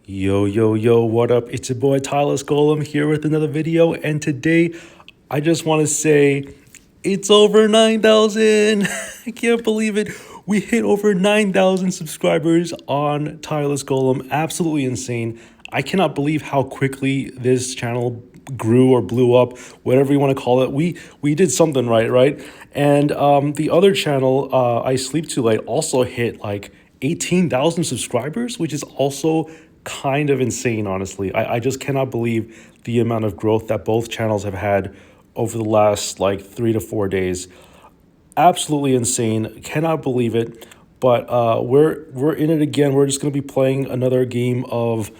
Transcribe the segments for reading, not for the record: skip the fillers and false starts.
Yo, what up? It's your boy Tyler Golem here with another video, and today I just want to say it's over 9,000. I can't believe it. We hit over 9,000 subscribers on Tireless Golem. Absolutely insane. I cannot believe how quickly this channel grew or blew up, whatever you want to call it. We did something right? And the other channel, I Sleep Too Late, also hit like 18,000 subscribers, which is also kind of insane, honestly. I just cannot believe the amount of growth that both channels have had over the last like 3 to 4 days. Absolutely insane. Cannot believe it. But we're in it again. We're just going to be playing another game of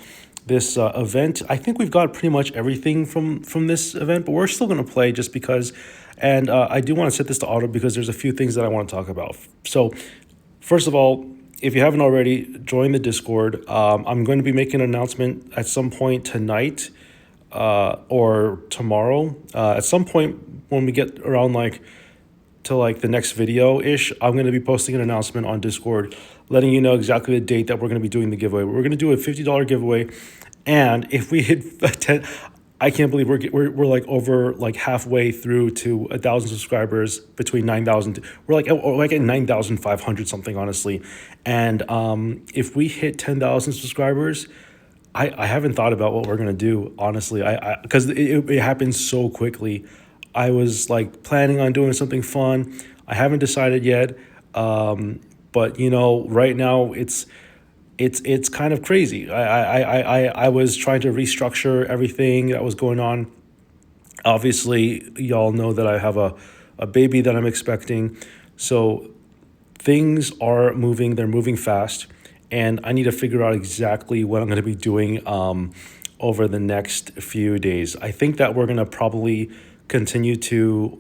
this event. I think we've got pretty much everything from this event, but we're still going to play just because. And I do want to set this to auto because there's a few things that I want to talk about. So first of all, if you haven't already, join the Discord. I'm going to be making an announcement at some point tonight or tomorrow. At some point when we get around like to like the next video ish, I'm going to be posting an announcement on Discord letting you know exactly the date that we're going to be doing the giveaway. We're going to do a $50 giveaway, and if we hit 10, I can't believe we're like over like halfway through to 1,000 subscribers, between 9,000. We're like at 9,500 something, honestly. And if we hit 10,000 subscribers, I haven't thought about what we're gonna do, honestly. I because it happened so quickly. I was like planning on doing something fun. I haven't decided yet. But you know, right now it's kind of crazy. I was trying to restructure everything that was going on. Obviously, y'all know that I have a baby that I'm expecting. So things are moving, they're moving fast, and I need to figure out exactly what I'm going to be doing over the next few days. I think that we're going to probably continue to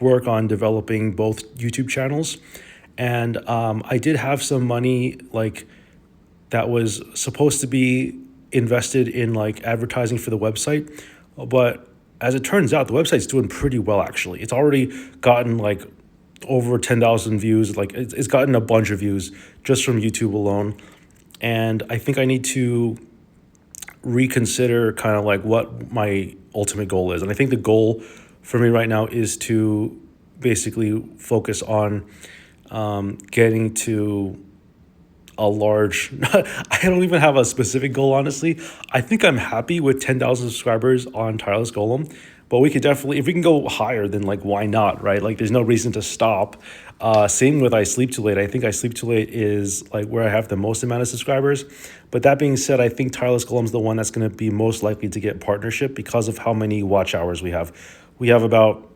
work on developing both YouTube channels. And I did have some money like that was supposed to be invested in like advertising for the website, but as it turns out, the website's doing pretty well actually. It's already gotten like over 10,000 views. Like it's gotten a bunch of views just from YouTube alone. And I think I need to reconsider kind of like what my ultimate goal is. And I think the goal for me right now is to basically focus on getting to a large I don't even have a specific goal, honestly. I think I'm happy with 10,000 subscribers on Tireless Golem, but we could definitely, if we can go higher, then like why not, right? Like there's no reason to stop. Same with I Sleep Too Late. I think I Sleep Too Late is like where I have the most amount of subscribers. But that being said, I think Tireless Golem's the one that's going to be most likely to get partnership because of how many watch hours we have. We have about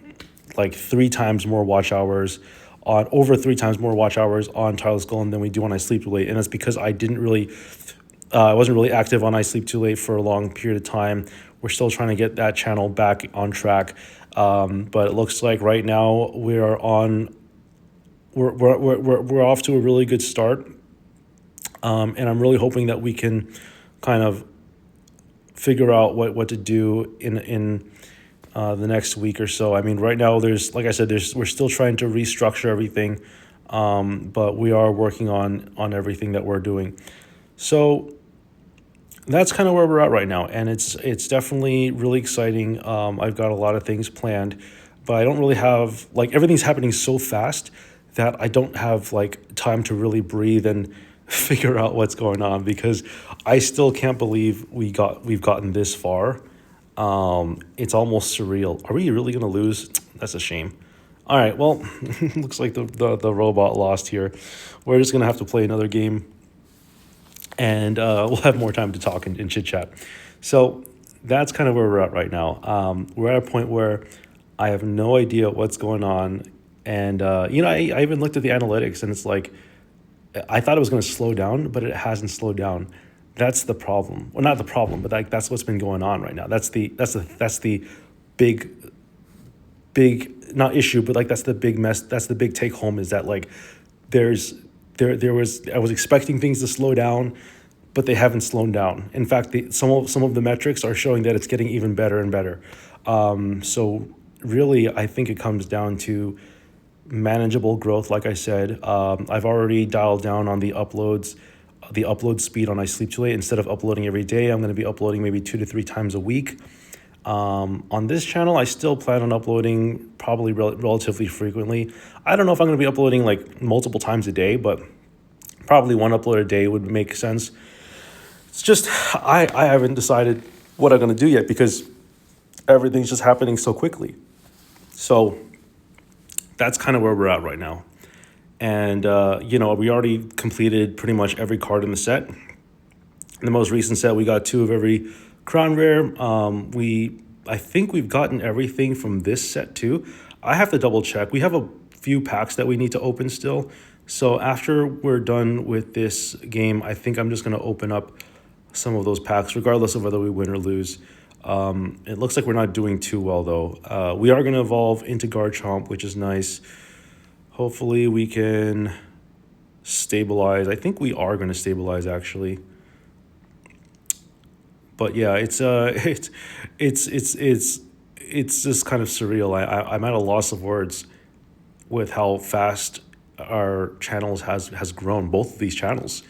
like 3 times more watch hours on over 3 times more watch hours on Tireless Golem than we do on I Sleep Too Late. And that's because I wasn't really active on I Sleep Too Late for a long period of time. We're still trying to get that channel back on track. But it looks like right now we're off to a really good start. And I'm really hoping that we can kind of figure out what to do in the next week or so. I mean, right now there's, like I said, we're still trying to restructure everything, but we are working on everything that we're doing. So that's kind of where we're at right now, and it's definitely really exciting. I've got a lot of things planned, but I don't really have like everything's happening so fast that I don't have like time to really breathe and figure out what's going on, because I still can't believe we've gotten this far. It's almost surreal. Are we really gonna lose? That's a shame. All right, well, looks like the robot lost here. We're just gonna have to play another game, and we'll have more time to talk and chit chat. So that's kind of where we're at right now. We're at a point where I have no idea what's going on, and you know, I even looked at the analytics, and it's like I thought it was going to slow down, but it hasn't slowed down. That's the problem. Well, not the problem, but like that's what's been going on right now. That's the big not issue, but like that's the big mess. That's the big take home, is that like there was, I was expecting things to slow down, but they haven't slowed down. In fact, some of the metrics are showing that it's getting even better and better. So really, I think it comes down to manageable growth. Like I said, I've already dialed down on the uploads. the upload speed on I Sleep Too Late. Instead of uploading every day, I'm going to be uploading maybe 2 to 3 times a week. On this channel, I still plan on uploading probably relatively frequently. I don't know if I'm going to be uploading like multiple times a day, but probably one upload a day would make sense. It's just I haven't decided what I'm going to do yet because everything's just happening so quickly. So that's kind of where we're at right now. And, we already completed pretty much every card in the set. In the most recent set, we got 2 of every Crown Rare. I think we've gotten everything from this set too. I have to double check. We have a few packs that we need to open still. So after we're done with this game, I think I'm just going to open up some of those packs, regardless of whether we win or lose. It looks like we're not doing too well, though. We are going to evolve into Garchomp, which is nice. Hopefully we can stabilize. I think we are going to stabilize, actually. But yeah, it's just kind of surreal. I'm at a loss of words with how fast our channels has grown, both of these channels.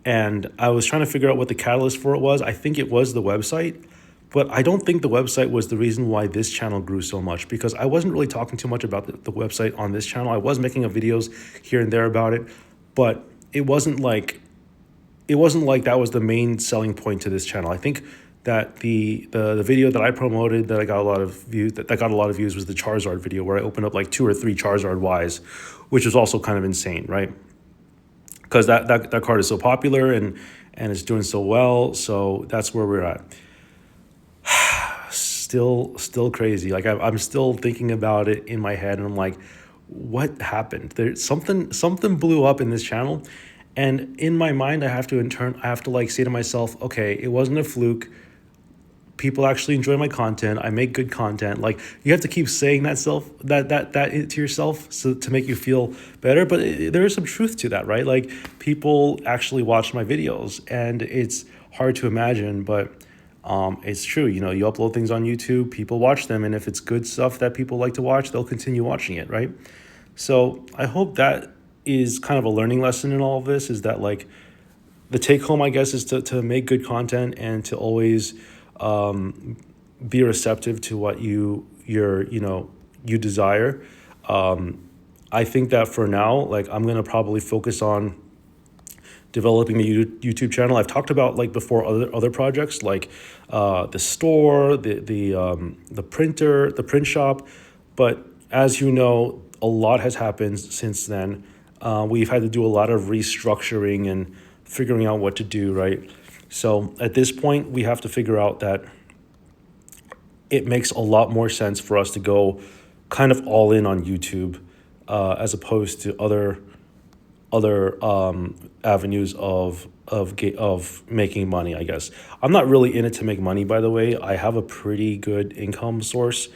And I was trying to figure out what the catalyst for it was. I think it was the website, but I don't think the website was the reason why this channel grew so much, because I wasn't really talking too much about the website on this channel. I was making videos here and there about it, but it wasn't like that was the main selling point to this channel. I think that the video that I promoted that got a lot of views was the Charizard video, where I opened up like 2 or 3 Charizard Ys, which was also kind of insane, right? Because that card is so popular and it's doing so well. So that's where we're at. Still crazy. Like I'm still thinking about it in my head, and I'm like, what happened? There's something blew up in this channel, and in my mind, I have to like say to myself, okay, it wasn't a fluke. People actually enjoy my content. I make good content. Like, you have to keep saying that to yourself so to make you feel better. But there is some truth to that, right? Like, people actually watch my videos, and it's hard to imagine, but it's true. You upload things on YouTube, people watch them, and if it's good stuff that people like to watch, they'll continue watching it, right? So I hope that is kind of a learning lesson in all of this, is that, like, the take home, I guess, is to make good content and to always be receptive to what you desire. I think that for now, like, I'm gonna probably focus on developing the YouTube channel. I've talked about, like, before, other projects like the store, the printer, the print shop, but as you know, a lot has happened since then. We've had to do a lot of restructuring and figuring out what to do, right? So at this point, we have to figure out that it makes a lot more sense for us to go kind of all in on YouTube, as opposed to other avenues of making money, I guess. I'm not really in it to make money, by the way. I have a pretty good income source.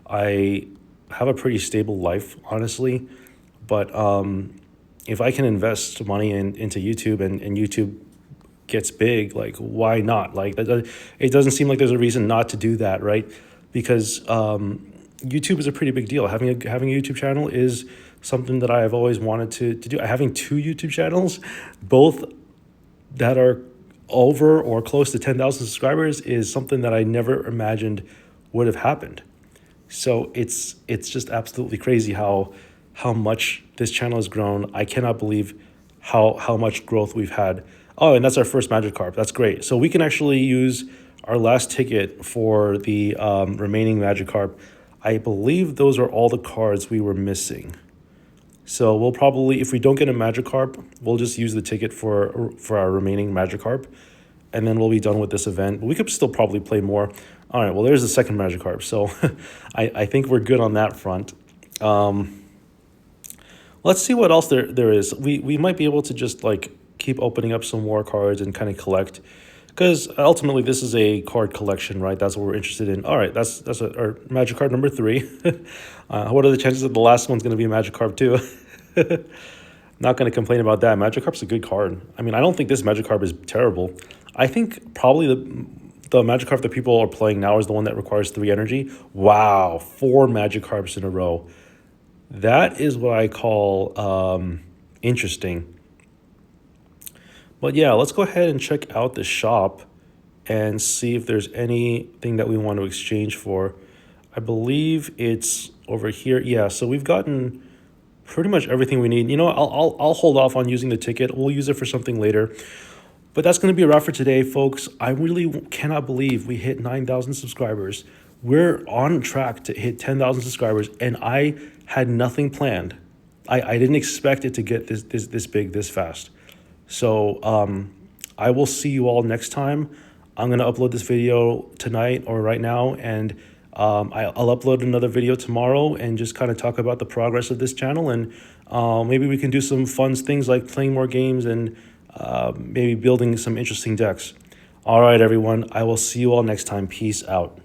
I have a pretty stable life, honestly. But if I can invest money into YouTube and YouTube gets big, like, why not? Like, it doesn't seem like there's a reason not to do that, right? Because YouTube is a pretty big deal. Having a YouTube channel is something that I have always wanted to do. Having 2 YouTube channels, both that are over or close to 10,000 subscribers, is something that I never imagined would have happened. So it's just absolutely crazy how much this channel has grown. I cannot believe how much growth we've had. Oh, and that's our first Magikarp. That's great. So we can actually use our last ticket for the remaining Magikarp. I believe those are all the cards we were missing. So we'll probably, if we don't get a Magikarp, we'll just use the ticket for our remaining Magikarp, and then we'll be done with this event. But we could still probably play more. All right, well, there's the second Magikarp. So I think we're good on that front. Let's see what else there is. We might be able to just, like, keep opening up some more cards and kind of collect, because ultimately this is a card collection, right? That's what we're interested in. All right, that's our Magikarp number 3. What are the chances that the last one's going to be a Magikarp too? Not going to complain about that. Magikarp's a good card. I mean, I don't think this Magikarp is terrible. I think probably the Magikarp that people are playing now is the one that requires 3 energy. Wow, 4 Magikarps in a row. That is what I call interesting. But yeah, let's go ahead and check out the shop and see if there's anything that we want to exchange for. I believe it's over here. Yeah, so we've gotten pretty much everything we need. You know, I'll hold off on using the ticket. We'll use it for something later. But that's going to be a wrap for today, folks. I really cannot believe we hit 9,000 subscribers. We're on track to hit 10,000 subscribers, and I had nothing planned. I didn't expect it to get this big this fast. So I will see you all next time. I'm going to upload this video tonight or right now, and I'll upload another video tomorrow and just kind of talk about the progress of this channel. And maybe we can do some fun things like playing more games and maybe building some interesting decks. All right, everyone. I will see you all next time. Peace out.